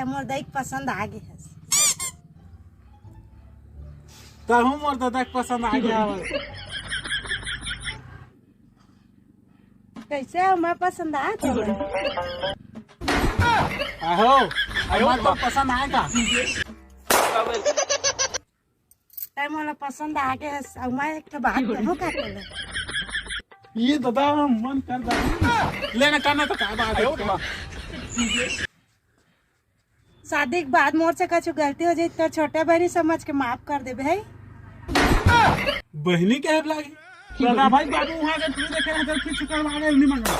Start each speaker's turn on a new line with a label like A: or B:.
A: मोर देख पसंद आ गई है
B: तहु मोर तो देख पसंद आ गया।
A: कैसे मैं पसंद आ
B: आहो मैं तो पसंद आएगा।
A: मोला पसंद आ गया है। मैं एक बात कहूँ का
B: ये दादा मन कर दा लेना करना तो क्या बात है।
A: शादी के बाद मोर से कुछ गलती हो जाए तो छोटे बहनी समझ के माफ कर दे भाई।
B: बहनी के लागी दादा भाई बाबू वहां के तू देखे तो कुछ करवा नहीं मांगा।